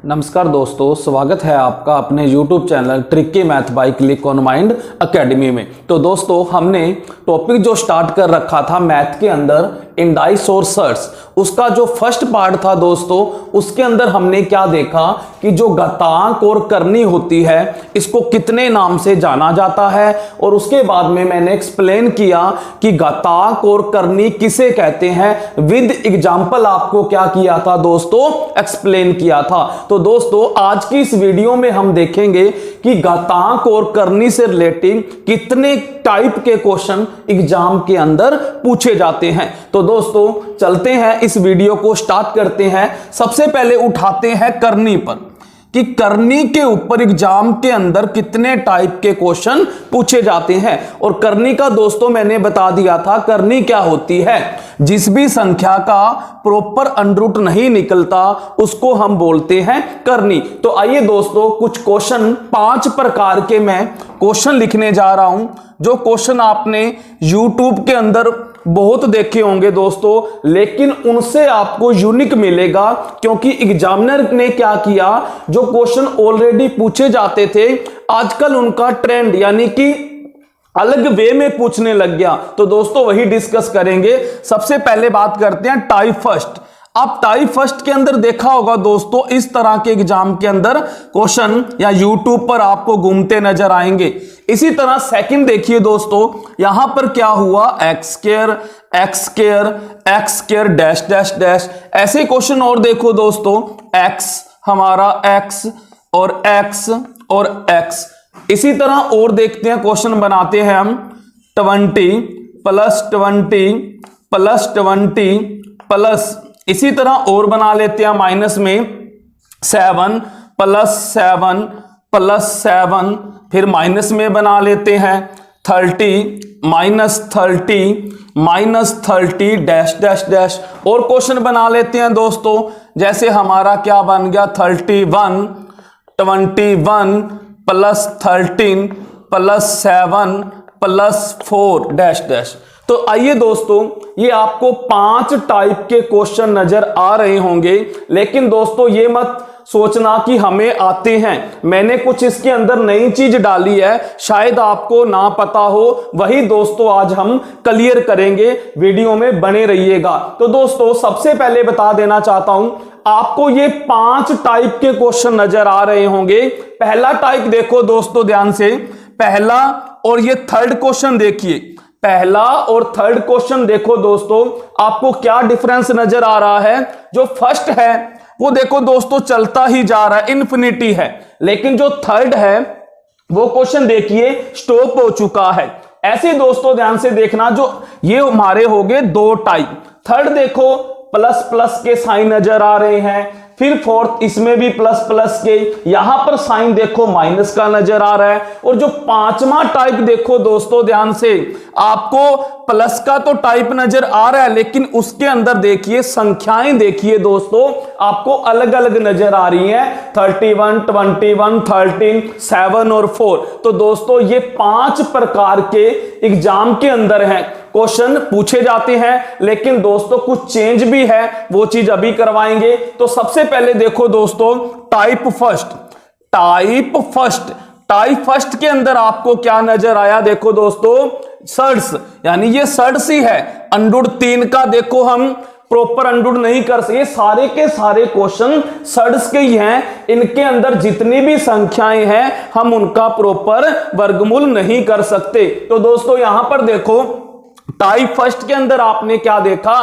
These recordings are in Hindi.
नमस्कार दोस्तों, स्वागत है आपका अपने YouTube channel tricky math bye click on mind academy में। तो दोस्तों, हमने टॉपिक जो स्टार्ट कर रखा था मैथ के अंदर इंडाइस और सर्ट्स, उसका जो फर्स्ट पार्ट था दोस्तों, उसके अंदर हमने क्या देखा कि जो घातांक और करनी होती है इसको कितने नाम से जाना जाता है, और उसके बाद में मैंने एक्सप्लेन किया कि घातांक और करनी किसे कहते हैं। विद एग्जांपल आपको क्या किया था दोस्तों, एक्सप्लेन किया था। तो दोस्तों, आज की इस वीडियो में हम देखेंगे कि घातांक और करनी से रिलेटेड कितने टाइप के क्वेश्चन एग्जाम के अंदर पूछे जाते हैं। तो दोस्तों, चलते हैं इस वीडियो को स्टार्ट करते हैं। सबसे पहले उठाते हैं करनी पर कि करनी के ऊपर एग्जाम के अंदर कितने टाइप के क्वेश्चन पूछे जाते हैं। और करनी का दोस्तों मैंने बता दिया था, करनी क्या होती है, जिस भी संख्या का प्रॉपर अंडर रूट नहीं निकलता उसको हम बोलते हैं करनी। तो आइए दोस्तों, कुछ क्वेश्चन 5 प्रकार के मैं क्वेश्चन लिखने जा रहा हूं, जो क्वेश्चन आपने YouTube के अंदर बहुत देखे होंगे दोस्तों, लेकिन उनसे आपको यूनिक मिलेगा, क्योंकि एग्जामिनर ने क्या किया, जो क्वेश्चन ऑलरेडी पूछे जाते थे आजकल उनका ट्रेंड यानी कि अलग वे में पूछने लग गया। तो दोस्तों वही डिस्कस करेंगे। सबसे पहले बात करते हैं टाइप फर्स्ट। आप टाइप फर्स्ट के अंदर देखा होगा दोस्तों, इस तरह के एग्जाम के अंदर क्वेश्चन या यूट्यूब पर आपको घूमते नजर आएंगे। इसी तरह सेकंड देखिए दोस्तों, यहां पर क्या हुआ, x square dash dash dash, ऐसे क्वेश्चन और देखो दोस्तों, एक्स हमारा एक्स और एक्स और एक्स। इसी तरह और देखते हैं, क्वेश्चन बनाते हैं हम 20 प्लस 20 प्लस 20 प्लस, इसी तरह और बना लेते हैं माइनस में 7 प्लस 7 प्लस 7, फिर माइनस में बना लेते हैं 30 माइनस 30 डैश डैश डैश। और क्वेश्चन बना लेते हैं दोस्तों, जैसे हमारा क्या बन गया 31 21 plus 13 plus 7 plus 4 dash dash. तो आइए दोस्तों, ये आपको 5 टाइप के क्वेश्चन नजर आ रहे होंगे, लेकिन दोस्तों ये मत सोचना कि हमें आते हैं। मैंने कुछ इसके अंदर नई चीज डाली है, शायद आपको ना पता हो, वही दोस्तों आज हम क्लियर करेंगे। वीडियो में बने रहिएगा। तो दोस्तों, सबसे पहले बता देना चाहता हूं, आपको ये 5 टाइप के क्वेश्चन नजर आ रहे होंगे। पहला टाइप देखो दोस्तों ध्यान से, पहला और ये थर्ड क्वेश्चन देखिए, पहला और थर्ड क्वेश्चन देखो दोस्तों, आपको क्या डिफरेंस नजर आ रहा है। जो फर्स्ट है वो देखो दोस्तों चलता ही जा रहा है, इन्फिनिटी है, लेकिन जो थर्ड है वो क्वेश्चन देखिए स्टॉप हो चुका है। ऐसे दोस्तों ध्यान से देखना, जो ये हमारे हो गए 2 टाइप। थर्ड देखो प्लस प्लस के साइन नजर आ रहे हैं, फिर फोर्थ इसमें भी प्लस प्लस के, यहां पर साइन देखो माइनस का नजर आ रहा है। और जो 5वां टाइप देखो दोस्तों ध्यान से, आपको प्लस का तो टाइप नजर आ रहा है, लेकिन उसके अंदर देखिए संख्याएं देखिए दोस्तों, आपको अलग अलग नजर आ रही हैं, 31 21 13 7 और 4। तो दोस्तों ये 5 प्रकार के एग्जाम के अंदर हैं, क्वेश्चन पूछे जाते हैं, लेकिन दोस्तों कुछ चेंज भी है, वो चीज अभी करवाएंगे। तो सबसे पहले देखो दोस्तों टाइप फर्स्ट के अंदर आपको क्या नजर आया, देखो दोस्तों सर्ट्स, यानी ये सर्ट्स ही है। अंडर 3 का देखो हम प्रॉपर अंडर नहीं कर सकते, ये सारे के सारे क्वेश्चन सर्ट्स के ही हैं। इनके अंदर जितनी भी संख्याएं हैं हम उनका प्रॉपर वर्गमूल नहीं कर सकते। तो दोस्तों यहां पर देखो टाइप फर्स्ट के अंदर आपने क्या देखा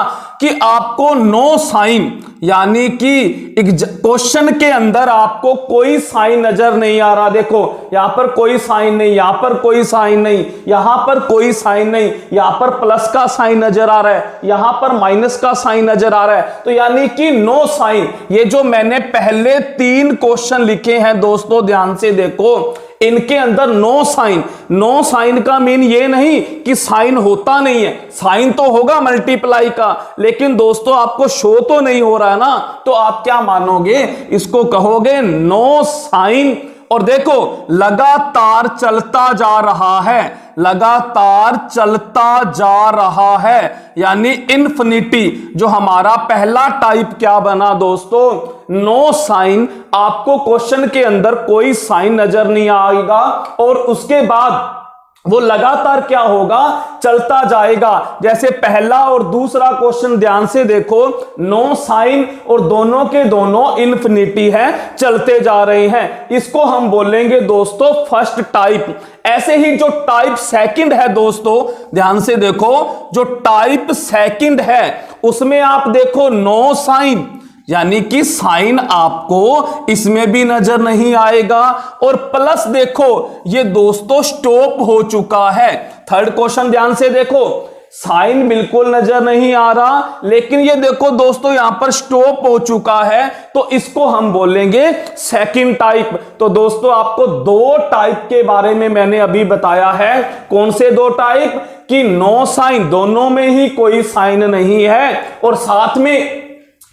कि आपको नो साइन, यानी कि क्वेश्चन के अंदर आपको कोई साइन नजर नहीं आ रहा। देखो यहां पर कोई साइन नहीं, यहां पर कोई साइन नहीं, यहां पर कोई साइन नहीं, यहां पर प्लस का साइन नजर आ रहा है, यहां पर माइनस का साइन नजर आ रहा है। तो यानी कि नो साइन। ये जो मैंने पहले 3 क्वेश्चन लिखे हैं दोस्तों ध्यान से देखो, इनके अंदर नो साइन। नो साइन का मीन ये नहीं कि साइन होता नहीं है, साइन तो होगा मल्टीप्लाई का, लेकिन दोस्तों आपको शो तो नहीं हो रहा है ना, तो आप क्या मानोगे, इसको कहोगे नो साइन और देखो लगातार चलता जा रहा है, लगातार चलता जा रहा है, यानी इन्फिनिटी। जो हमारा पहला टाइप क्या बना दोस्तों, नो साइन। आपको क्वेश्चन के अंदर कोई साइन नजर नहीं आएगा और उसके बाद वो लगातार क्या होगा, चलता जाएगा। जैसे पहला और दूसरा क्वेश्चन ध्यान से देखो, नो साइन और दोनों के दोनों इन्फिनिटी है, चलते जा रहे हैं। इसको हम बोलेंगे दोस्तों फर्स्ट टाइप। ऐसे ही जो टाइप सेकंड है दोस्तों, ध्यान से देखो, जो टाइप सेकंड है उसमें आप देखो नो साइन, यानी कि साइन आपको इसमें भी नजर नहीं आएगा, और प्लस देखो ये दोस्तों स्टॉप हो चुका है। थर्ड क्वेश्चन ध्यान से देखो, साइन बिल्कुल नजर नहीं आ रहा, लेकिन ये देखो दोस्तों यहां पर स्टॉप हो चुका है, तो इसको हम बोलेंगे सेकंड टाइप। तो दोस्तों आपको दो टाइप के बारे में मैंने अभी बताया है। कौन से दो टाइप, कि नो साइन, दोनों में ही कोई साइन नहीं है, और साथ में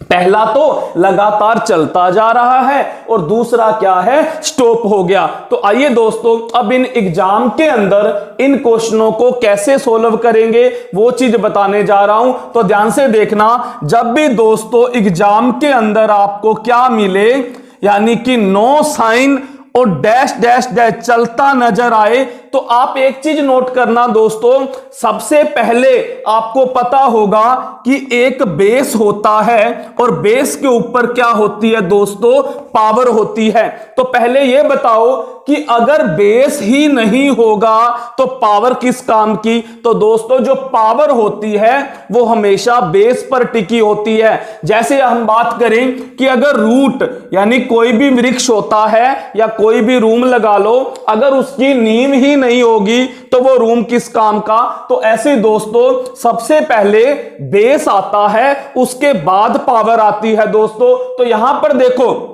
पहला तो लगातार चलता जा रहा है और दूसरा क्या है, स्टॉप हो गया। तो आइए दोस्तों अब इन एग्जाम के अंदर इन क्वेश्चनों को कैसे सोल्व करेंगे वो चीज बताने जा रहा हूं। तो ध्यान से देखना, जब भी दोस्तों एग्जाम के अंदर आपको क्या मिले, यानी कि नो साइन और डैश डैश डैश चलता नजर आए, तो आप एक चीज नोट करना दोस्तों, सबसे पहले आपको पता होगा कि एक बेस होता है और बेस के ऊपर क्या होती है दोस्तों, पावर होती है। तो पहले यह बताओ कि अगर बेस ही नहीं होगा तो पावर किस काम की। तो दोस्तों जो पावर होती है वो हमेशा बेस पर टिकी होती है। जैसे हम बात करें कि अगर रूट, यानी कोई भी वृक्ष होता है या कोई भी रूम लगा लो, अगर उसकी नींव ही नहीं होगी तो वो रूम किस काम का। तो ऐसे दोस्तों सबसे पहले बेस आता है, उसके बाद पावर आती है दोस्तों। तो यहां पर देखो,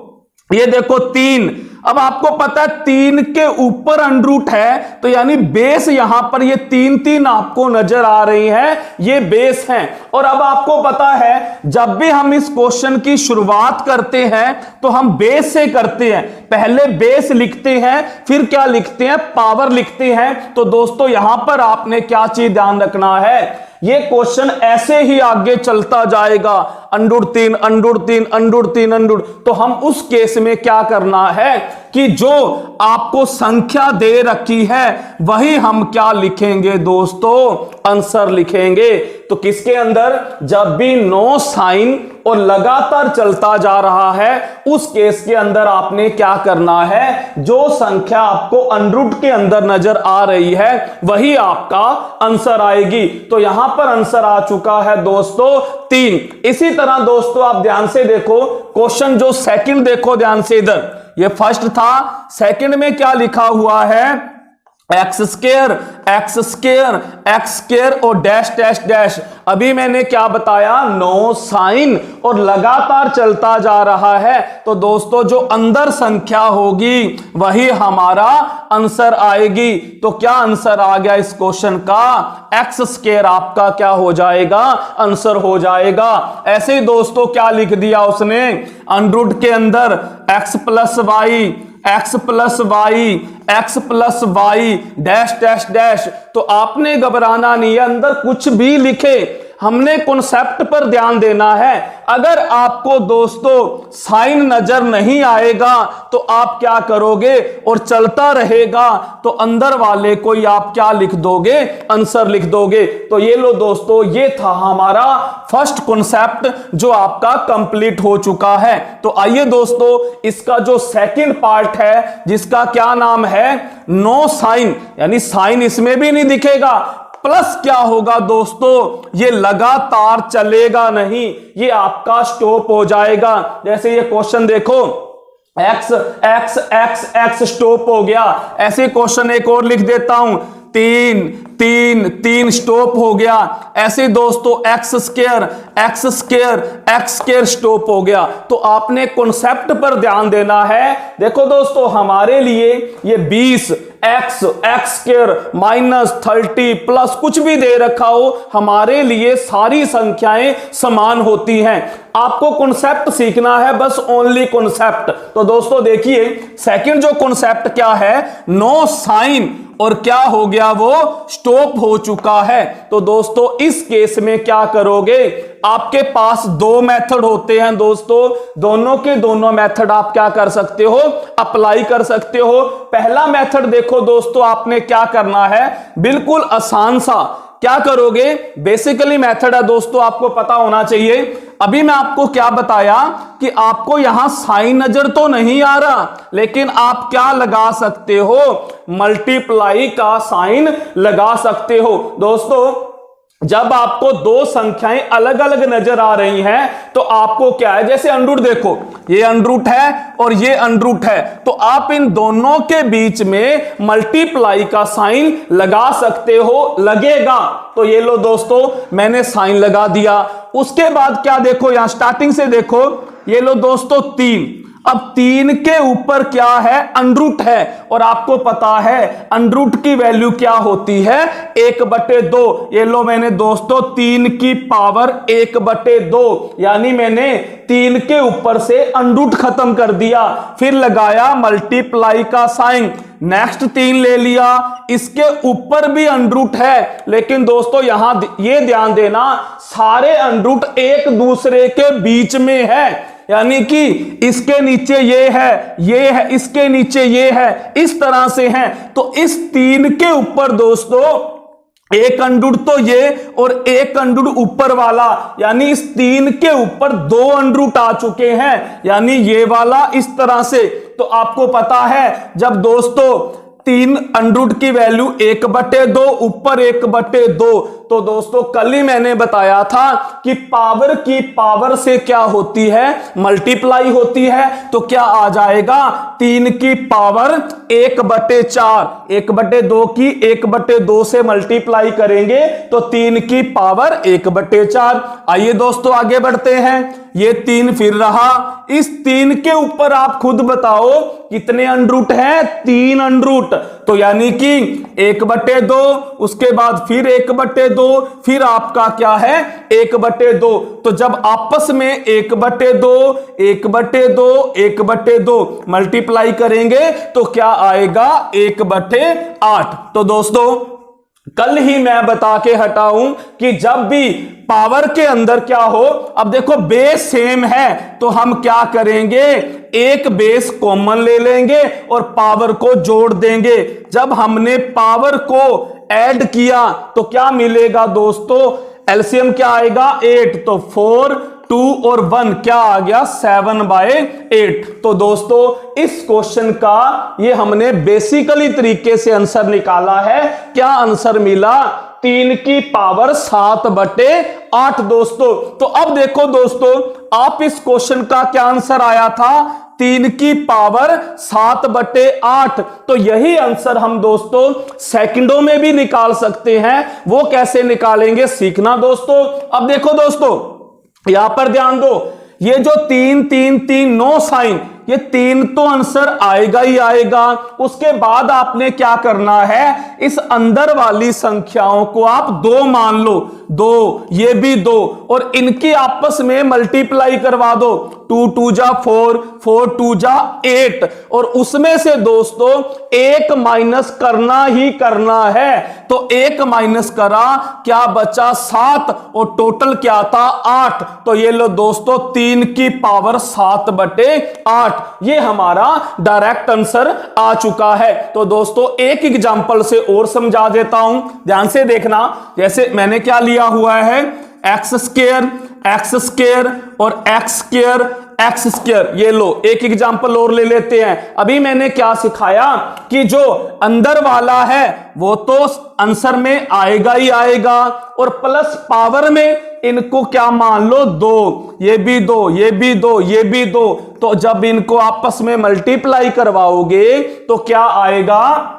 ये देखो 3, अब आपको पता है 3 के ऊपर अंडरूट है, तो यानी बेस यहां पर ये 3 आपको नजर आ रही है, ये बेस हैं। और अब आपको पता है जब भी हम इस क्वेश्चन की शुरुआत करते हैं तो हम बेस से करते हैं, पहले बेस लिखते हैं फिर क्या लिखते हैं, पावर लिखते हैं। तो दोस्तों यहां पर आपने क्या चीज ध्यान रखना है, ये क्वेश्चन ऐसे ही आगे चलता जाएगा, √3 √3 √3 √। तो हम उस केस में क्या करना है कि जो आपको संख्या दे रखी है वही हम क्या लिखेंगे दोस्तों, आंसर लिखेंगे। तो किसके अंदर, जब भी नो साइन और लगातार चलता जा रहा है उस केस के अंदर आपने क्या करना है, जो संख्या आपको √, के अंदर नजर आ रही है वही आपका आंसर आएगी। तो यहां पर आंसर आ चुका है दोस्तों 3। इसी तरह दोस्तों आप ध्यान से देखो, क्वेश्चन जो सेकंड देखो ध्यान से, इधर ये फर्स्ट था, सेकंड में क्या लिखा हुआ है, एक्स स्क्वायर और डैश डैश डैश। अभी मैंने क्या बताया, नो साइन और लगातार चलता जा रहा है। तो दोस्तों जो अंदर संख्या होगी वही हमारा आंसर आएगी। तो क्या आंसर आ गया इस क्वेश्चन का, एक्स स्क्वायर आपका क्या हो जाएगा, आंसर हो जाएगा। ऐसे ही दोस्तों क्या लिख दिया उसने, √, के अंदर x plus Y dash dash dash. तो आपने घबराना नहीं है, अंदर कुछ भी लिखे, हमने कॉन्सेप्ट पर ध्यान देना है। अगर आपको दोस्तों साइन नजर नहीं आएगा तो आप क्या करोगे, और चलता रहेगा तो अंदर वाले को आप क्या लिख दोगे, आंसर लिख दोगे। तो ये लो दोस्तों, ये था हमारा फर्स्ट कॉन्सेप्ट जो आपका कंप्लीट हो चुका है। तो आइए दोस्तों इसका जो सेकंड पार्ट है जिसका क्या नाम है, नो साइन, यानी साइन इसमें भी नहीं दिखेगा, प्लस क्या होगा दोस्तों, ये लगातार चलेगा नहीं, ये आपका स्टॉप हो जाएगा। जैसे ये क्वेश्चन देखो, x x x x stop हो गया। ऐसे क्वेश्चन एक और लिख देता हूं, 3 स्टॉप हो गया। ऐसे दोस्तों एक्स स्क्वायर स्टॉप हो गया। तो आपने कॉन्सेप्ट पर ध्यान देना है। देखो दोस्तों हमारे लिए ये 20 एक्स स्क्वायर -30 प्लस कुछ भी दे रखा हो, हमारे लिए सारी संख्याएं समान होती हैं। आपको कॉन्सेप्ट सीखना है, बस ओनली कॉन्सेप्ट। तो दोस्तों देखिए सेकंड जो कॉन्सेप्ट क्या है, नो साइन और क्या हो गया, वो स्टॉप हो चुका है। तो दोस्तों इस केस में क्या करोगे, आपके पास दो मेथड होते हैं दोस्तों, दोनों के दोनों मेथड आप क्या कर सकते हो, अप्लाई कर सकते हो। पहला मेथड देखो दोस्तों, आपने क्या करना है, बिल्कुल आसान सा क्या करोगे, बेसिकली मेथड है दोस्तों, आपको पता होना चाहिए। अभी मैं आपको क्या बताया कि आपको यहां साइन नजर तो नहीं आ रहा, लेकिन आप क्या लगा सकते हो, मल्टीप्लाई का साइन लगा सकते हो। दोस्तों जब आपको दो संख्याएं अलग अलग नजर आ रही हैं तो आपको क्या है, जैसे अंडरूट देखो, ये अंडरूट है और ये अंडरूट है, तो आप इन दोनों के बीच में मल्टीप्लाई का साइन लगा सकते हो, लगेगा। तो ये लो दोस्तों मैंने साइन लगा दिया। उसके बाद क्या देखो, यहां स्टार्टिंग से देखो, ये लो दोस्तों 3, अब 3 के ऊपर क्या है, अंडरूट है, और आपको पता है अंडरूट की वैल्यू क्या होती है, 1/2। ये लो मैंने दोस्तों 3 की पावर 1/2, यानी मैंने 3 के ऊपर से अंडरूट खत्म कर दिया, फिर लगाया मल्टीप्लाई का साइन। नेक्स्ट 3 ले लिया, इसके ऊपर भी अंडरूट है, लेकिन दोस्तों यहां ये ध्यान देना, सारे अंडरूट एक दूसरे के बीच में है, यानी कि इसके नीचे ये है, इसके नीचे ये है, इस तरह से है। तो इस 3 के ऊपर दोस्तों एक अंडरूट तो ये और एक अंडरूट ऊपर वाला, यानी इस 3 के ऊपर 2 अंडरूट आ चुके हैं, यानी ये वाला इस तरह से। तो आपको पता है जब दोस्तों 3 अंडरूट की वैल्यू 1/2 ऊपर 1/2, तो दोस्तों कल ही मैंने बताया था कि पावर की पावर से क्या होती है, मल्टीप्लाई होती है। तो क्या आ जाएगा, 3 की पावर 1/4, 1/2 की 1/2 से मल्टीप्लाई करेंगे तो 3 की पावर 1/4। आइए दोस्तों आगे बढ़ते हैं, ये 3 फिर रहा, इस 3 के ऊपर आप खुद बताओ कितने अंडरूट हैं, 3 अंडरूट। तो यानी कि 1/2, उसके बाद फिर 1/2, फिर आपका क्या है 1/2। तो जब आपस में 1/2 1/2 1/2 मल्टीप्लाई करेंगे तो क्या आएगा 1/8। तो दोस्तों कल ही मैं बता के हटाऊं कि जब भी पावर के अंदर क्या हो, अब देखो बेस सेम है तो हम क्या करेंगे, एक बेस कॉमन ले लेंगे और पावर को जोड़ देंगे। जब हमने पावर को ऐड किया तो क्या मिलेगा दोस्तों, एलसीएम क्या आएगा 8, तो 4 2 और 1 क्या आ गया 7/8। तो दोस्तों इस क्वेश्चन का ये हमने बेसिकली तरीके से आंसर निकाला है। क्या आंसर मिला, 3 की पावर 7/8 दोस्तों। तो अब देखो दोस्तों, आप इस क्वेश्चन का क्या आंसर आया था, 3 की पावर 7/8। तो यही आंसर हम दोस्तों सेकंडों में भी निकाल सकते हैं। वो कैसे निकालेंगे सीखना दोस्तों। अब देखो दोस्तों यहां पर ध्यान दो, ये जो 3 3 3 नो साइन, ये 3 तो आंसर आएगा ही आएगा। उसके बाद आपने क्या करना है, इस अंदर वाली संख्याओं को आप 2 मान लो, 2 ये भी 2, और इनकी आपस में मल्टीप्लाई करवा दो, 2 2 जा 4, 4 2 जा 8, और उसमें से दोस्तों 1 माइनस करना ही करना है। तो 1 माइनस करा, क्या बचा 7, और टोटल क्या था 8। तो ये लो दोस्तों 3 की पावर 7/8, ये हमारा डायरेक्ट आंसर आ चुका है। तो दोस्तों एक एग्जांपल से और समझा देता हूं, ध्यान से देखना। जैसे मैंने क्या लिया हुआ है, एक्स स्क्वायर और एक्स स्क्वायर, ये लो एक एग्जांपल और ले लेते हैं। अभी मैंने क्या सिखाया कि जो अंदर वाला है वो तो आंसर में आएगा ही आएगा, और प्लस पावर में इनको क्या मान लो 2, ये भी 2, ये भी 2, ये भी 2। तो जब इनको आपस में मल्टीप्लाई करवाओगे तो क्या आएगा,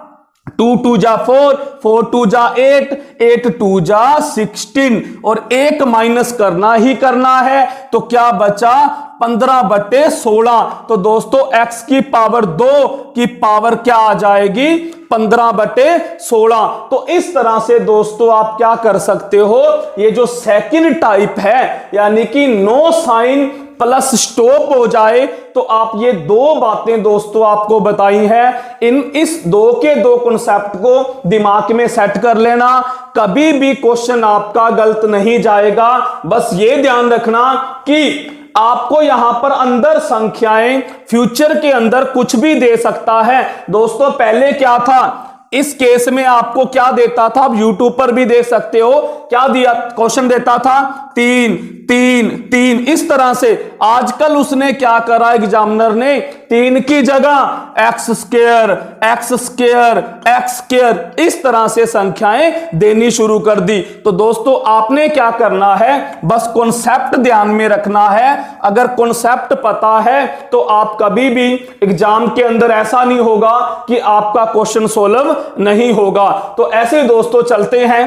2 2 जा 4, 4 2 जा 8, 8 2 जा 16 और एक माइनस करना ही करना है। तो क्या बचा 15/16। तो दोस्तों x की पावर 2 की पावर क्या आ जाएगी 15/16। तो इस तरह से दोस्तों आप क्या कर सकते हो, ये जो सेकंड टाइप है यानी कि नो साइन प्लस स्टॉप हो जाए, तो आप ये दो बातें दोस्तों आपको बताई हैं। इस दो के दो कॉन्सेप्ट को दिमाग में सेट कर लेना, कभी भी क्वेश्चन आपका गलत नहीं जाएगा। बस ये ध्यान रखना कि आपको यहां पर अंदर संख्याएं फ्यूचर के अंदर कुछ भी दे सकता है। दोस्तों पहले क्या था, इस केस में आपको क्या देता था, आप यूट्यूब पर भी देख सकते हो, क्या दिया क्वेश्चन देता था 3 3 3 इस तरह से। आजकल उसने क्या करा, एग्जामिनर ने 3 की जगह x square x square x square इस तरह से संख्याएं देनी शुरू कर दी। तो दोस्तों आपने क्या करना है, बस कॉन्सेप्ट ध्यान में रखना है। अगर कॉन्सेप्ट पता है तो आप कभी भी एग्जाम के अंदर ऐसा नहीं होगा कि आपका क्वेश्चन सोल्व नहीं होगा। तो ऐसे दोस्तों चलते हैं,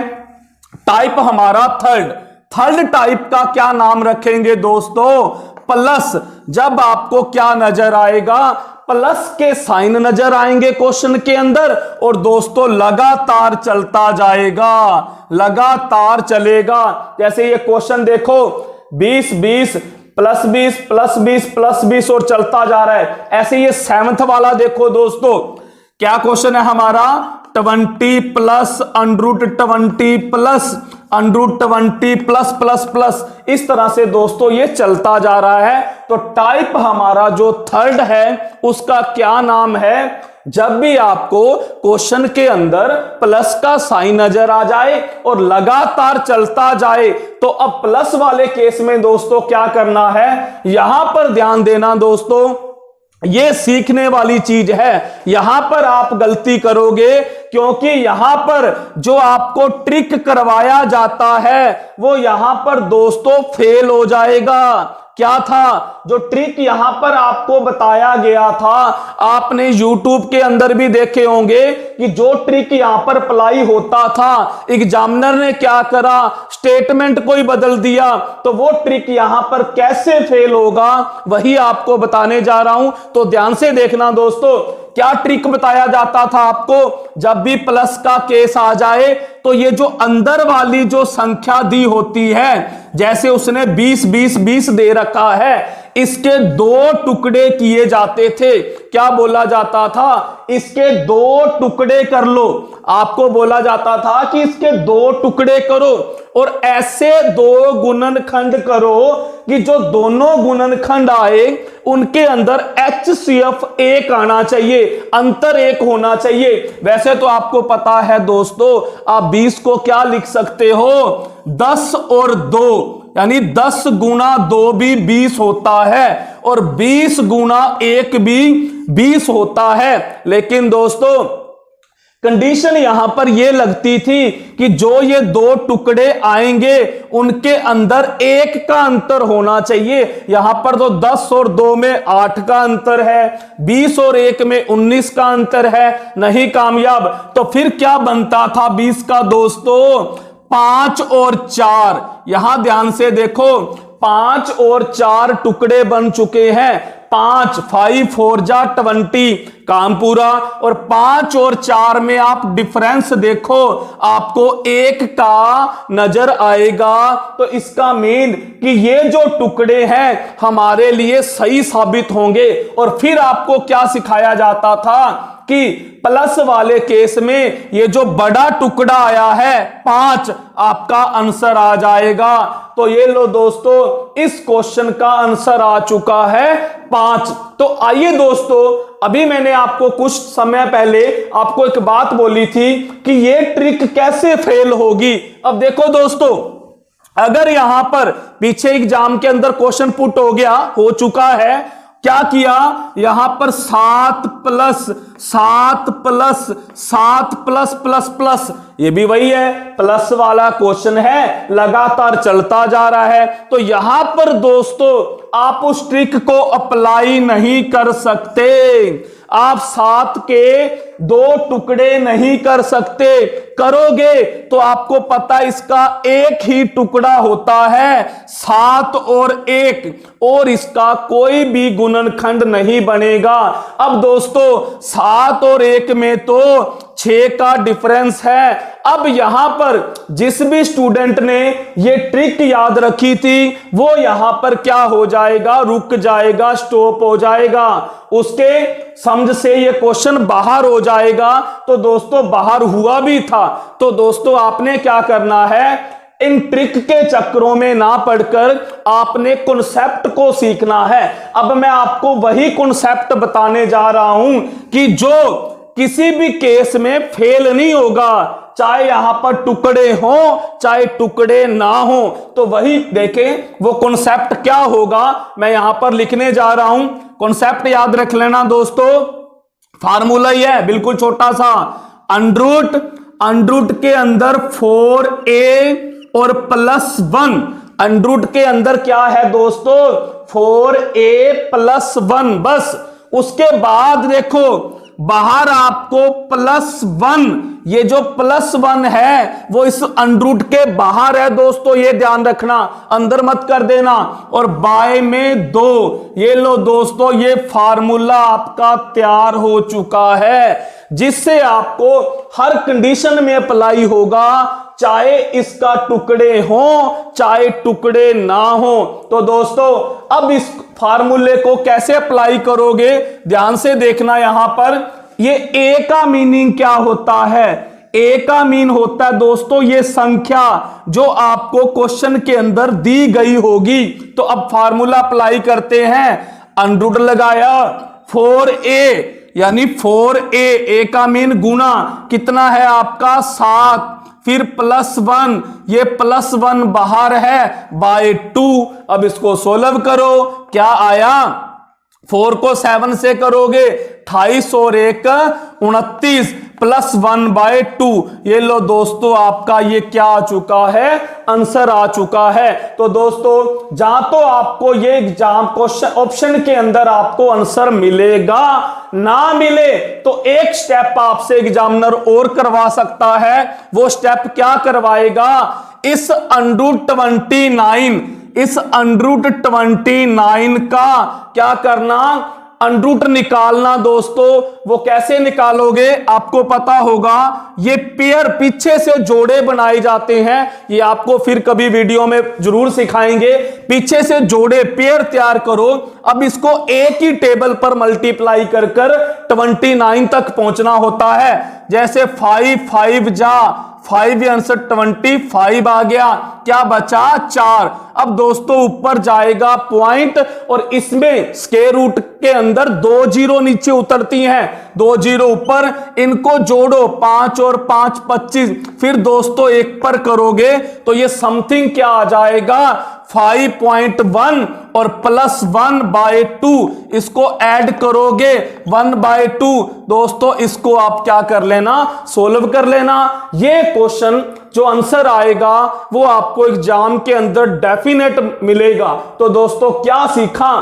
टाइप हमारा थर्ड टाइप का क्या नाम रखेंगे दोस्तों, प्लस। जब आपको क्या नजर आएगा, प्लस के साइन नजर आएंगे क्वेश्चन के अंदर, और दोस्तों लगातार चलता जाएगा, लगातार चलेगा। जैसे ये क्वेश्चन देखो 20 20 प्लस 20 प्लस 20 प्लस 20 और चलता जा रहा है। ऐसे ये 7th वाला देखो दोस्तों, क्या क्वेश्चन है हमारा 20 plus √20 plus √20 plus plus plus इस तरह से दोस्तों ये चलता जा रहा है। तो टाइप हमारा जो थर्ड है उसका क्या नाम है, जब भी आपको क्वेश्चन के अंदर प्लस का साइन नजर आ जाए और लगातार चलता जाए, तो अब प्लस वाले केस में दोस्तों क्या करना है, यहां पर ध्यान देना दोस्तों, ये सीखने वाली चीज है। यहां पर आप गलती करोगे क्योंकि यहां पर जो आपको ट्रिक करवाया जाता है वो यहां पर दोस्तों फेल हो जाएगा। क्या था जो ट्रिक यहां पर आपको बताया गया था, आपने YouTube के अंदर भी देखे होंगे कि जो ट्रिक यहां पर अप्लाई होता था, एग्जामिनर ने क्या करा, स्टेटमेंट को ही बदल दिया। तो वो ट्रिक यहां पर कैसे फेल होगा वही आपको बताने जा रहा हूं। तो ध्यान से देखना दोस्तों, क्या ट्रिक बताया जाता था आपको, जब भी प्लस का केस आ जाए तो ये जो अंदर वाली जो संख्या दी होती है, जैसे उसने 20 20 20 दे रखा है, इसके 2 टुकड़े किए जाते थे। क्या बोला जाता था, इसके 2 टुकड़े कर लो। आपको बोला जाता था कि इसके 2 टुकड़े करो और ऐसे 2 गुणनखंड करो कि जो दोनों गुणनखंड आए उनके अंदर HCF 1 आना चाहिए, अंतर 1 होना चाहिए। वैसे तो आपको पता है दोस्तों, आप 20 को क्या लिख सकते हो, 10 और 2 यानी 10 गुना 2 भी 20 होता है और 20 गुना 1 भी 20 होता है। लेकिन दोस्तों कंडीशन यहां पर यह लगती थी कि जो ये 2 टुकड़े आएंगे उनके अंदर 1 का अंतर होना चाहिए। यहां पर तो 10 और 2 में 8 का अंतर है, 20 और 1 में 19 का अंतर है, नहीं कामयाब। तो फिर क्या बनता था 20 का दोस्तों, 5 और 4। यहां ध्यान से देखो, 5 और 4 टुकड़े बन चुके हैं। 5 5 4 जा 20 काम पूरा। और 5 और 4 में आप डिफरेंस देखो, आपको 1 का नजर आएगा। तो इसका मीन कि ये जो टुकड़े हैं हमारे लिए सही साबित होंगे। और फिर आपको क्या सिखाया जाता था कि प्लस वाले केस में ये जो बड़ा टुकड़ा आया है 5, आपका आंसर आ जाएगा। तो ये लो दोस्तों, इस क्वेश्चन का आंसर आ चुका है 5। तो आइए दोस्तों, अभी मैंने आपको कुछ समय पहले आपको एक बात बोली थी कि ये ट्रिक कैसे फेल होगी। अब देखो दोस्तों, अगर यहां पर पीछे एग्जाम के अंदर क्वेश्चन पुट हो चुका है, क्या किया, यहां पर 7 plus 7 plus 7 plus plus plus, ये भी वही है, प्लस वाला क्वेश्चन है, लगातार चलता जा रहा है। तो यहां पर दोस्तों आप उस ट्रिक को अप्लाई नहीं कर सकते। आप 7 के 2 टुकड़े नहीं कर सकते, करोगे तो आपको पता इसका एक ही टुकड़ा होता है 7 और 1, और इसका कोई भी गुणनखंड नहीं बनेगा। अब दोस्तों 7 और 1 में तो 6 का डिफरेंस है। अब यहां पर जिस भी स्टूडेंट ने ये ट्रिक याद रखी थी वो यहां पर क्या हो जाएगा, रुक जाएगा, स्टॉप हो जाएगा, उसके समझ से ये क्वेश्चन बाहर हो जाएगा। तो दोस्तों बाहर हुआ भी था। तो दोस्तों आपने क्या करना है, इन ट्रिक के चक्करों में ना पड़कर आपने कॉन्सेप्ट को सीखना है। अब मैं आपको वही कॉन्सेप्ट बताने जा रहा हूं कि जो किसी भी केस में फेल नहीं होगा, चाहे यहां पर टुकड़े हो चाहे टुकड़े ना हो। तो वही देखें वो कॉन्सेप्ट क्या होगा, मैं यहां पर लिखने जा रहा हूं। कॉन्सेप्ट याद रख लेना दोस्तों, फार्मूला ही है बिल्कुल छोटा सा, अंडरूट के अंदर 4a और +1, अंडरूट के अंदर क्या है दोस्तों 4a +1, बस। उसके बाद देखो बाहर आपको +1, ये जो +1 है वो इस अंडरूट के बाहर है दोस्तों, ये ध्यान रखना, अंदर मत कर देना। और बाय में 2, ये लो दोस्तों, ये फार्मूला आपका तैयार हो चुका है, जिससे आपको हर कंडीशन में अप्लाई होगा, चाहे इसका टुकड़े हो चाहे टुकड़े ना हो। तो दोस्तों अब इस फार्मूले को कैसे अप्लाई करोगे, ध्यान से देखना। यहां पर ये a का मीनिंग क्या होता है, a का मीन होता है दोस्तों ये संख्या जो आपको क्वेश्चन के अंदर दी गई होगी। तो अब फार्मूला अप्लाई करते हैं, अंडरूट लगाया 4a यानी 4a, a का मीन गुना, कितना है आपका 7, फिर +1, ये +1 बाहर है बाय 2। अब इसको सोल्व करो, क्या आया, 4 को 7 से करोगे 28 और 1 29 +1/2। ये लो दोस्तों आपका ये क्या आ चुका है, आंसर आ चुका है। तो दोस्तों जहां तो आपको ये एग्जाम क्वेश्चन ऑप्शन के अंदर आपको आंसर मिलेगा, ना मिले तो एक स्टेप आपसे एग्जामिनर और करवा सकता है। वो स्टेप क्या करवाएगा, इस √29, इस √29 का क्या करना, अंडरूट निकालना। दोस्तों वो कैसे निकालोगे आपको पता होगा, ये पेयर पीछे से जोड़े बनाए जाते हैं, ये आपको फिर कभी वीडियो में जरूर सिखाएंगे। पीछे से जोड़े पेयर तैयार करो, अब इसको एक ही टेबल पर मल्टीप्लाई कर 29 तक पहुंचना होता है। जैसे 5 5 जा 5 आंसर 25 आ गया, क्या बचा 4। अब दोस्तों ऊपर जाएगा पॉइंट और इसमें स्क्वायर रूट के अंदर 2 जीरो नीचे उतरती हैं, 2 जीरो ऊपर, इनको जोड़ो 5 और 5 25, फिर दोस्तों 1 पर करोगे तो ये समथिंग क्या आ जाएगा 5.1 और +1/2, इसको ऐड करोगे 1/2। दोस्तों इसको आप क्या कर लेना, सोल्व कर लेना। ये क्वेश्चन जो आंसर आएगा वो आपको एग्जाम के अंदर डेफिनेट मिलेगा। तो दोस्तों क्या सीखा,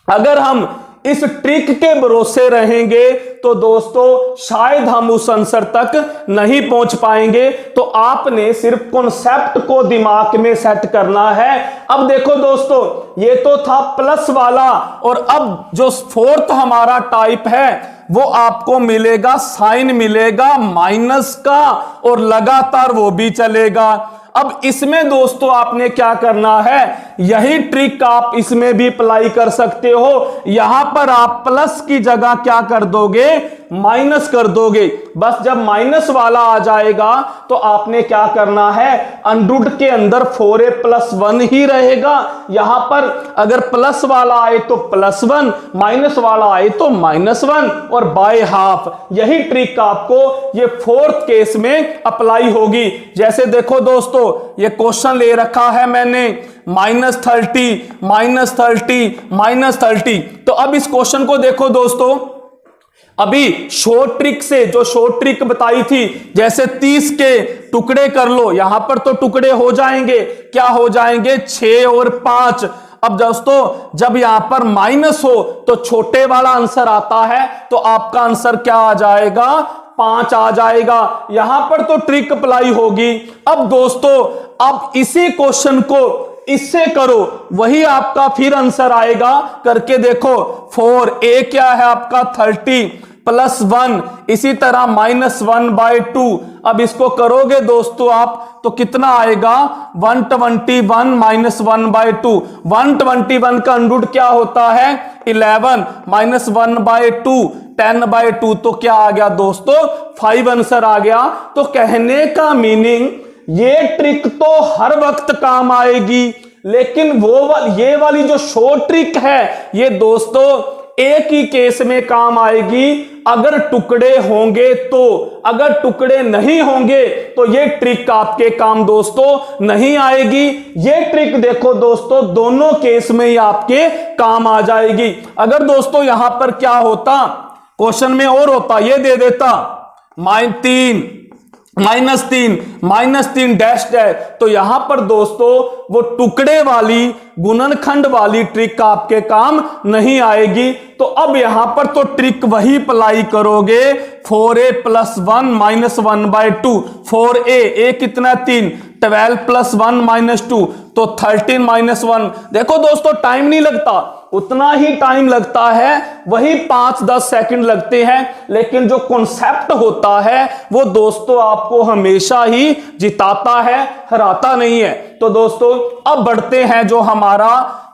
अगर हम इस ट्रिक के भरोसे रहेंगे तो दोस्तों शायद हम उस आंसर तक नहीं पहुंच पाएंगे। तो आपने सिर्फ कॉन्सेप्ट को दिमाग में सेट करना है। अब देखो दोस्तों ये तो था प्लस वाला, और अब जो फोर्थ हमारा टाइप है वो आपको मिलेगा, साइन मिलेगा माइनस का, और लगातार वो भी चलेगा। अब इसमें दोस्तों आपने क्या करना है, यही ट्रिक आप इसमें भी अप्लाई कर सकते हो। यहां पर आप प्लस की जगह क्या कर दोगे, माइनस कर दोगे। बस जब माइनस वाला आ जाएगा तो आपने क्या करना है, अंडरूट के अंदर 4a + 1 ही रहेगा। यहां पर अगर प्लस वाला आए तो +1, माइनस वाला आए तो -1, और बाय हाफ। यही ट्रिक आपको ये फोर्थ केस में अप्लाई होगी। जैसे देखो दोस्तों ये क्वेश्चन ले रखा है मैंने, -30 -30। तो अब इस क्वेश्चन को देखो दोस्तों, अभी शॉर्ट ट्रिक से जो शॉर्ट ट्रिक बताई थी, जैसे 30 के टुकड़े कर लो, यहां पर तो टुकड़े हो जाएंगे, क्या हो जाएंगे 6 और 5। अब दोस्तों जब यहां पर माइनस हो तो छोटे वाला आंसर आता है, तो आपका आंसर क्या आ जाएगा, 5 आ जाएगा। यहां पर तो ट्रिक अप्लाई होगी। अब दोस्तों अब इसी क्वेश्चन को इससे करो, वही आपका फिर आंसर आएगा। करके देखो, 4a क्या है आपका 30 प्लस 1, इसी तरह -1/2। अब इसको करोगे दोस्तों आप तो कितना आएगा, 121 -1/2। 121 का अंडर रूट क्या होता है, 11 -1/2 10/2, तो क्या आ गया दोस्तों, 5 आंसर आ गया। तो कहने का मीनिंग ये ट्रिक तो हर वक्त काम आएगी, लेकिन ये वाली जो शॉर्ट ट्रिक है ये दोस्तों एक ही केस में काम आएगी, अगर टुकड़े होंगे तो। अगर टुकड़े नहीं होंगे तो ये ट्रिक आपके काम दोस्तों नहीं आएगी। ये ट्रिक देखो दोस्तों दोनों केस में ही आपके काम आ जाएगी। अगर दोस्तों यहां पर क्या होता, क्वेश्चन में और होता, ये दे देता -3 डैश डैश, तो यहां पर दोस्तों वो टुकड़े वाली गुणनखंड वाली ट्रिक आपके काम नहीं आएगी। तो अब यहां पर तो ट्रिक वही अप्लाई करोगे, 4a + 1 -1/2। 4a कितना 3, 12 + 1 -2, तो 13 - 1। देखो दोस्तों टाइम नहीं लगता, उतना ही टाइम लगता है, वही 5-10 सेकंड लगते हैं, लेकिन जो कॉन्सेप्ट होता है वो दोस्तों आपको हमेशा ही जिताता है, हराता नहीं है। तो दोस्तों अब बढ़ते हैं जो हमारा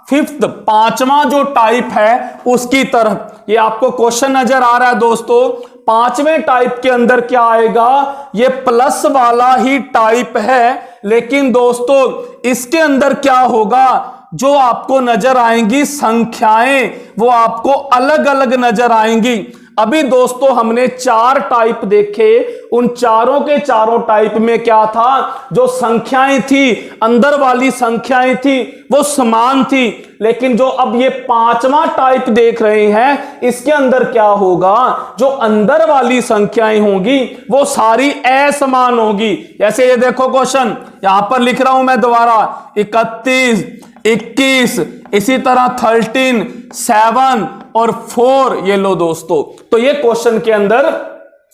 फिफ्थ, पांचवा जो टाइप है उसकी तरफ। ये आपको क्वेश्चन नजर आ रहा है दोस्तों, पांचवें टाइप के अंदर क्या आएगा, ये प्लस वाला ही टाइप है, लेकिन दोस्तों इसके अंदर क्या होगा, जो आपको नजर आएंगी संख्याएं वो आपको अलग अलग नजर आएंगी। अभी दोस्तों हमने 4 टाइप देखे, उन चारों के चारों टाइप में क्या था, जो संख्याएं थी, अंदर वाली संख्याएं थी वो समान थी, लेकिन जो अब ये 5वां टाइप देख रहे हैं इसके अंदर क्या होगा, जो अंदर वाली संख्याएं होंगी वो सारी असमान होगी। जैसे ये देखो क्वेश्चन यहां पर लिख रहा हूं मैं दोबारा, 31, 21, इसी तरह 13, 7 और 4, ये लो दोस्तों। तो ये क्वेश्चन के अंदर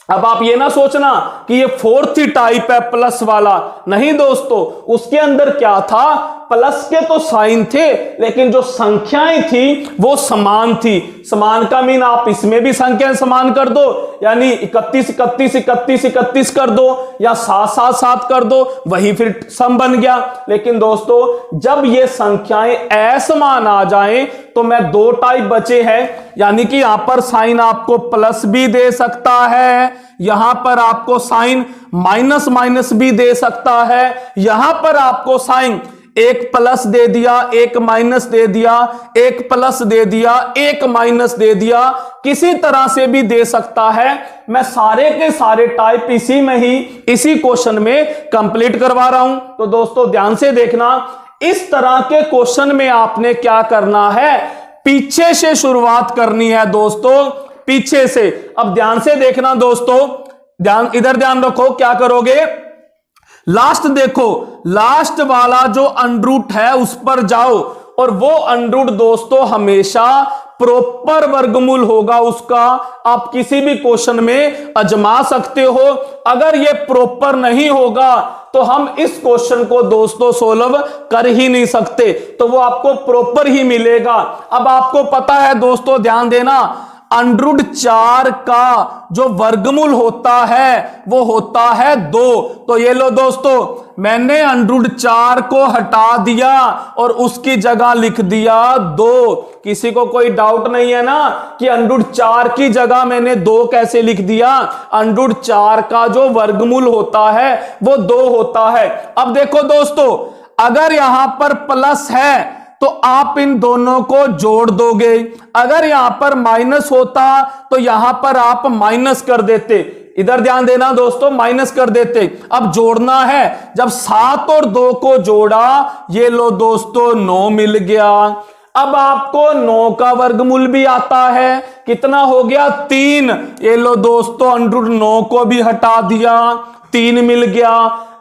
अब आप ये ना सोचना कि ये 4th टाइप है प्लस वाला, नहीं दोस्तों, उसके अंदर क्या था, प्लस के तो साइन थे, लेकिन जो संख्याएं थी वो समान थी। समान का मीन आप इसमें भी संख्याएं समान कर दो, यानी 31 31 31 31 कर दो, या 7 7 7 कर दो, वही फिर सम बन गया। लेकिन दोस्तों जब ये संख्याएं असमान आ जाएं तो मैं 2 टाइप बचे हैं, यानी कि यहां पर साइन आपको प्लस भी दे सकता है, यहां पर आपको साइन माइनस माइनस भी दे सकता है, यहां पर आपको साइन एक प्लस दे दिया, एक माइनस दे दिया, एक प्लस दे दिया, एक माइनस दे दिया, किसी तरह से भी दे सकता है। मैं सारे के सारे टाइप इसी में ही, इसी क्वेश्चन में कंप्लीट करवा रहा हूं। तो दोस्तों ध्यान से देखना, इस तरह के क्वेश्चन में आपने क्या करना है, पीछे से शुरुआत करनी है दोस्तों, पीछे से। अब ध्यान से देखना दोस्तों, इधर ध्यान रखो, क्या करोगे, लास्ट देखो, लास्ट वाला जो अंडरूट है उस पर जाओ, और वो अंडरूट दोस्तों हमेशा प्रॉपर वर्गमूल होगा उसका। आप किसी भी क्वेश्चन में आजमा सकते हो। अगर ये प्रॉपर नहीं होगा तो हम इस क्वेश्चन को दोस्तों सोल्व कर ही नहीं सकते, तो वो आपको प्रॉपर ही मिलेगा। अब आपको पता है दोस्तों, ध्यान देना, अंडरूट 4 का जो वर्गमूल होता है वो होता है 2। तो ये लो दोस्तों, मैंने अंडरूट 4 को हटा दिया और उसकी जगह लिख दिया 2। किसी को कोई डाउट नहीं है ना कि अंडरूट 4 की जगह मैंने 2 कैसे लिख दिया, अंडरूट 4 का जो वर्गमूल होता है वो 2 होता है। अब देखो दोस्तों, अगर यहां पर प्लस है तो आप इन दोनों को जोड़ दोगे, अगर यहां पर माइनस होता तो यहां पर आप माइनस कर देते, इधर ध्यान देना दोस्तों, माइनस कर देते। अब जोड़ना है, जब 7 और 2 को जोड़ा, ये लो दोस्तों 9 मिल गया। अब आपको 9 का वर्गमूल भी आता है, कितना हो गया 3, ये लो दोस्तों अंडरूट 9 को भी हटा दिया, 3 मिल गया।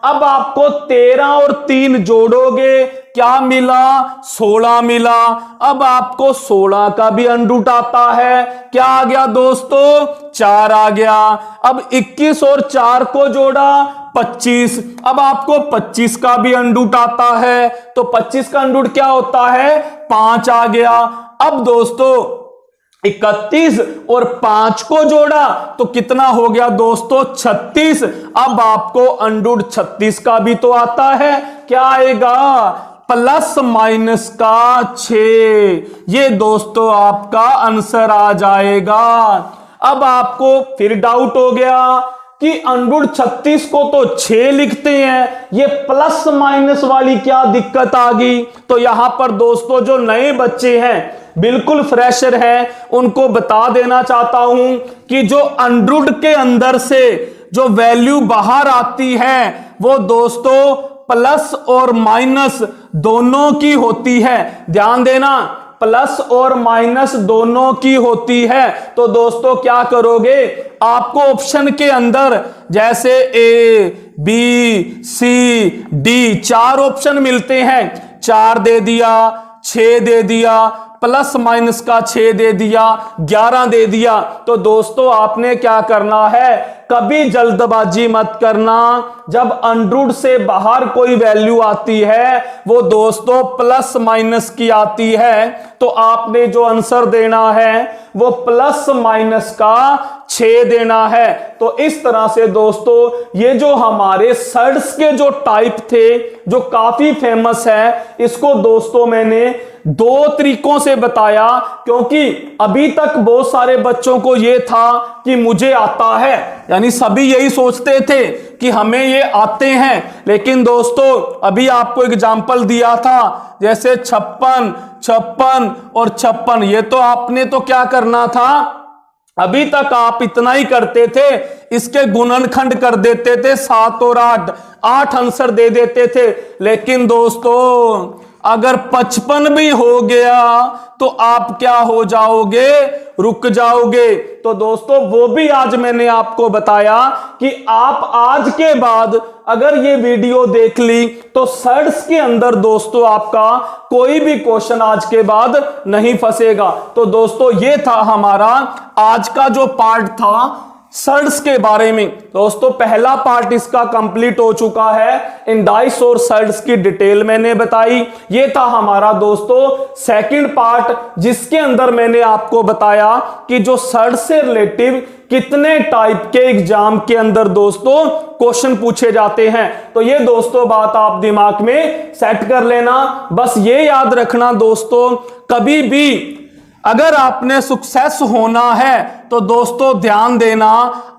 अब आपको 13 और 3 जोड़ोगे, क्या मिला, 16 मिला। अब आपको 16 का भी अंडरूट आता है, क्या आ गया दोस्तों, 4 आ गया। अब 21 और 4 को जोड़ा 25, अब आपको 25 का भी अंडरूट आता है, तो 25 का अंडरूट क्या होता है, 5 आ गया। अब दोस्तों 31 और 5 को जोड़ा तो कितना हो गया दोस्तों, 36। अब आपको अंडरूट 36 का भी तो आता है, क्या आएगा, प्लस माइनस का 6। ये दोस्तों आपका आंसर आ जाएगा। अब आपको फिर डाउट हो गया कि अंडरूट 36 को तो 6 लिखते हैं, ये प्लस माइनस वाली क्या दिक्कत आ गई। तो यहां पर दोस्तों जो नए बच्चे हैं, बिल्कुल फ्रेशर हैं, उनको बता देना चाहता हूं कि जो अंडरूट के अंदर से जो वैल्यू बाहर आती है वो दोस्तों प्लस और माइनस दोनों की होती है। ध्यान देना, प्लस और माइनस दोनों की होती है। तो दोस्तों क्या करोगे, आपको ऑप्शन के अंदर जैसे A B C D 4 option मिलते हैं, 4 दे दिया, 6 दे दिया, प्लस माइनस का 6 दे दिया, 11 दे दिया। तो दोस्तों आपने क्या करना है, कभी जल्दबाजी मत करना। जब अंडरूट से बाहर कोई वैल्यू आती है वो दोस्तों प्लस माइनस की आती है, तो आपने जो आंसर देना है वो प्लस माइनस का 6 देना है। तो इस तरह से दोस्तों ये जो हमारे सर्ड्स के जो टाइप थे जो काफी फेमस है, इसको दोस्तों मैंने 2 तरीकों से बताया, क्योंकि अभी तक बहुत सारे बच्चों को ये था कि मुझे आता है, यानी सभी यही सोचते थे कि हमें ये आते हैं। लेकिन दोस्तों अभी आपको एग्जाम्पल दिया था, जैसे 56, 56 और 56, ये तो आपने तो क्या करना था, अभी तक आप इतना ही करते थे, इसके गुणनखंड कर देते थे 7 और 8, 8 आंसर दे देते थे। लेकिन दोस्तों अगर 55 भी हो गया तो आप क्या हो जाओगे, रुक जाओगे। तो दोस्तों वो भी आज मैंने आपको बताया कि आप आज के बाद अगर ये वीडियो देख ली तो सर्ड्स के अंदर दोस्तों आपका कोई भी क्वेश्चन आज के बाद नहीं फंसेगा। तो दोस्तों ये था हमारा आज का जो पार्ट था सर्ड्स के बारे में। दोस्तों पहला पार्ट इसका कंप्लीट हो चुका है, इंडाइस और सर्ड्स की डिटेल मैंने बताई। ये था हमारा दोस्तों सेकंड पार्ट, जिसके अंदर मैंने आपको बताया कि जो सर्ड्स से रिलेटिव कितने टाइप के एग्जाम के अंदर दोस्तों क्वेश्चन पूछे जाते हैं। तो ये दोस्तों बात आप दिमाग में सेट कर लेना। बस ये याद रखना दोस्तों, कभी भी अगर आपने सक्सेस होना है तो दोस्तों ध्यान देना,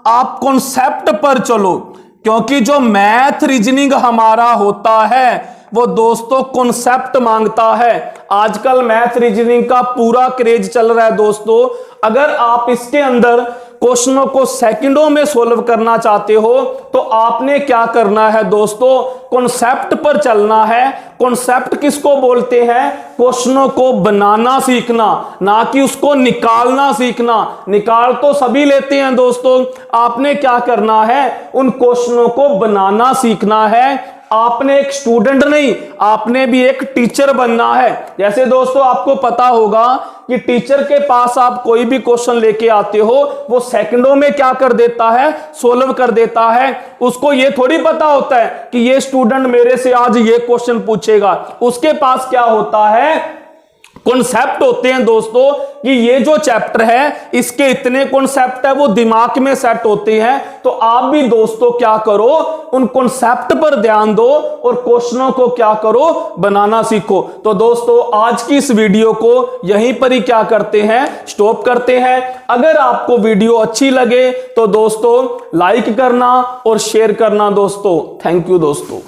आप कॉन्सेप्ट पर चलो, क्योंकि जो मैथ रीजनिंग हमारा होता है वो दोस्तों कॉन्सेप्ट मांगता है। आजकल मैथ रीजनिंग का पूरा क्रेज चल रहा है दोस्तों। अगर आप इसके अंदर क्वेश्चनों को सेकंडों में सोल्व करना चाहते हो तो आपने क्या करना है दोस्तों, कॉन्सेप्ट पर चलना है। कॉन्सेप्ट किसको बोलते हैं, क्वेश्चनों को बनाना सीखना, ना कि उसको निकालना सीखना। निकाल तो सभी लेते हैं दोस्तों, आपने क्या करना है, उन क्वेश्चनों को बनाना सीखना है। आपने एक स्टूडेंट नहीं, आपने भी एक टीचर बनना है। जैसे दोस्तों आपको पता होगा कि टीचर के पास आप कोई भी क्वेश्चन लेके आते हो, वो सेकंडों में क्या कर देता है, सोल्व कर देता है। उसको ये थोड़ी पता होता है कि ये स्टूडेंट मेरे से आज ये क्वेश्चन पूछेगा। उसके पास क्या होता है, कॉन्सेप्ट होते हैं दोस्तों, कि ये जो चैप्टर है इसके इतने कॉन्सेप्ट है, वो दिमाग में सेट होते हैं। तो आप भी दोस्तों क्या करो, उन कॉन्सेप्ट पर ध्यान दो और क्वेश्चनों को क्या करो, बनाना सीखो। तो दोस्तों आज की इस वीडियो को यहीं पर ही क्या करते हैं, स्टॉप करते हैं। अगर आपको वीडियो अच्छी लगे तो दोस्तों लाइक करना और शेयर करना दोस्तों। थैंक यू दोस्तों।